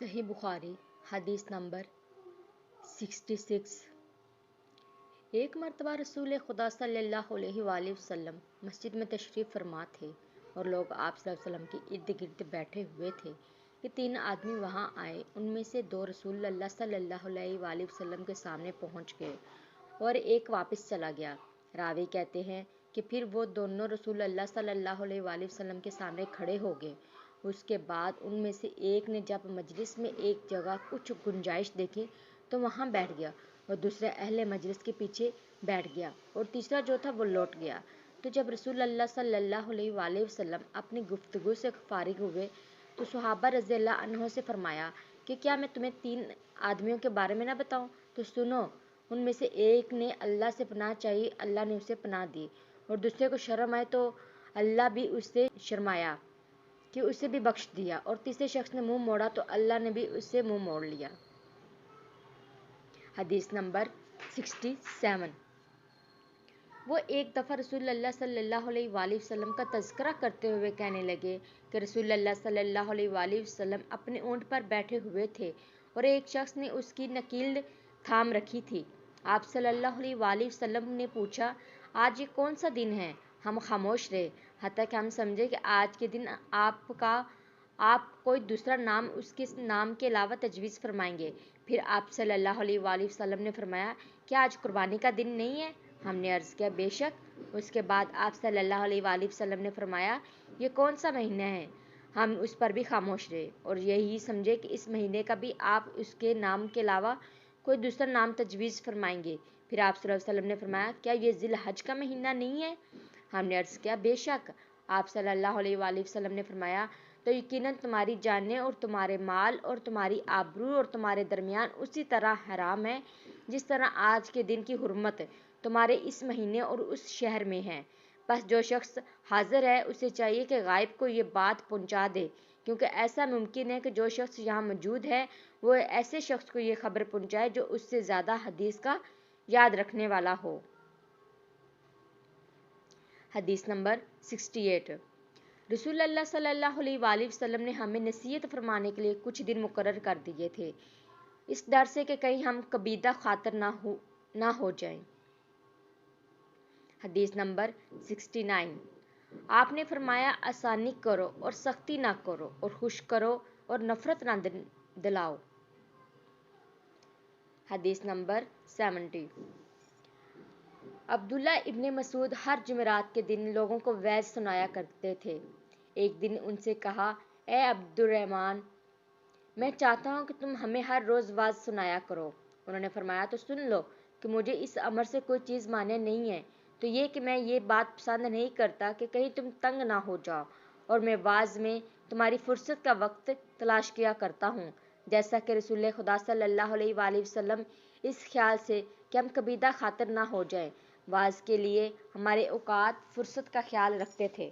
صحیح بخاری حدیث نمبر 66۔ ایک مرتبہ رسول خدا صلی اللہ علیہ وآلہ وسلم مسجد میں تشریف فرما تھے اور لوگ آپ صلی اللہ علیہ وسلم کے ارد گرد بیٹھے ہوئے تھے کہ 3 آدمی وہاں آئے۔ ان میں سے 2 رسول اللہ صلی اللہ علیہ وآلہ وسلم کے سامنے پہنچ گئے اور ایک واپس چلا گیا۔ راوی کہتے ہیں کہ پھر وہ دونوں رسول اللہ صلی اللہ علیہ وآلہ وسلم کے سامنے کھڑے ہو گئے۔ اس کے بعد ان میں سے ایک نے جب مجلس میں ایک جگہ کچھ گنجائش دیکھی تو وہاں بیٹھ گیا اور دوسرا اہل مجلس کے پیچھے بیٹھ گیا اور تیسرا جو تھا وہ لوٹ گیا۔ تو جب رسول اللہ صلی اللہ علیہ وآلہ وسلم اپنی گفتگو سے فارغ ہوئے تو صحابہ رضی اللہ عنہ سے فرمایا کہ کیا میں تمہیں 3 آدمیوں کے بارے میں نہ بتاؤں؟ تو سنو۔ ان میں سے ایک نے اللہ سے پناہ چاہی، اللہ نے اسے پناہ دی، اور دوسرے کو شرم آئی تو اللہ بھی اس سے شرمایا کہ اسے بھی بخش دیا، اور تیسرے شخص نے منہ موڑا تو اللہ نے بھی اس سے منہ موڑ لیا۔ حدیث نمبر 67۔ وہ ایک دفعہ رسول اللہ صلی اللہ علیہ وآلہ وسلم کا تذکرہ کرتے ہوئے کہنے لگے کہ رسول اللہ صلی اللہ علیہ وآلہ وسلم اپنے اونٹ پر بیٹھے ہوئے تھے اور ایک شخص نے اس کی نکیل تھام رکھی تھی۔ آپ صلی اللہ علیہ وآلہ وسلم نے پوچھا، آج یہ کون سا دن ہے؟ ہم خاموش رہے حتیٰ کہ ہم سمجھے کہ آج کے دن آپ کوئی دوسرا نام اس کے نام کے علاوہ تجویز فرمائیں گے۔ پھر آپ صلی اللہ علیہ وآلہ وسلم نے فرمایا، کیا آج قربانی کا دن نہیں ہے؟ ہم نے عرض کیا، بے شک۔ اس کے بعد آپ صلی اللہ علیہ وآلہ وسلم نے فرمایا، یہ کون سا مہینہ ہے؟ ہم اس پر بھی خاموش رہے اور یہی سمجھے کہ اس مہینے کا بھی آپ اس کے نام کے علاوہ کوئی دوسرا نام تجویز فرمائیں گے۔ پھر آپ صلی اللہ علیہ وسلم نے فرمایا، کیا یہ ذی الحج کا مہینہ نہیں ہے؟ ہم نے عرض کیا، بے شک۔ آپ صلی اللہ علیہ وآلہ وسلم نے فرمایا، تو یقیناً تمہاری جانیں اور تمہارے مال اور تمہاری آبرو اور تمہارے درمیان اسی طرح حرام ہے جس طرح آج کے دن کی حرمت تمہارے اس مہینے اور اس شہر میں ہے۔ بس جو شخص حاضر ہے اسے چاہیے کہ غائب کو یہ بات پہنچا دے، کیونکہ ایسا ممکن ہے کہ جو شخص یہاں موجود ہے وہ ایسے شخص کو یہ خبر پہنچائے جو اس سے زیادہ حدیث کا یاد رکھنے والا ہو۔ حدیث نمبر 68۔ رسول اللہ صلی اللہ علیہ وآلہ وسلم نے ہمیں نصیحت فرمانے کے لیے کچھ دن مقرر کر دیے تھے، اس ڈر سے کہ کہیں ہم کبیدہ خاطر نہ ہو جائیں۔ حدیث نمبر 69۔ آپ نے فرمایا، آسانی کرو اور سختی نہ کرو، اور خوش کرو اور نفرت نہ دلاؤ۔ حدیث نمبر 70۔ عبداللہ ابن مسعود ہر جمعرات کے دن لوگوں کو وعظ سنایا کرتے تھے۔ ایک دن ان سے کہا، اے عبد الرحمن، میں چاہتا ہوں کہ تم ہمیں ہر روز وعظ سنایا کرو۔ انہوں نے فرمایا، تو سن لو کہ مجھے اس امر سے کوئی چیز مانع نہیں ہے، تو یہ کہ میں یہ بات پسند نہیں کرتا کہ کہیں تم تنگ نہ ہو جاؤ، اور میں وعظ میں تمہاری فرصت کا وقت تلاش کیا کرتا ہوں، جیسا کہ رسول خدا صلی اللہ علیہ وآلہ وسلم اس خیال سے کہ ہم کبیدہ خاطر نہ ہو جائیں وعظ کے لیے ہمارے اوقات فرصت کا خیال رکھتے تھے۔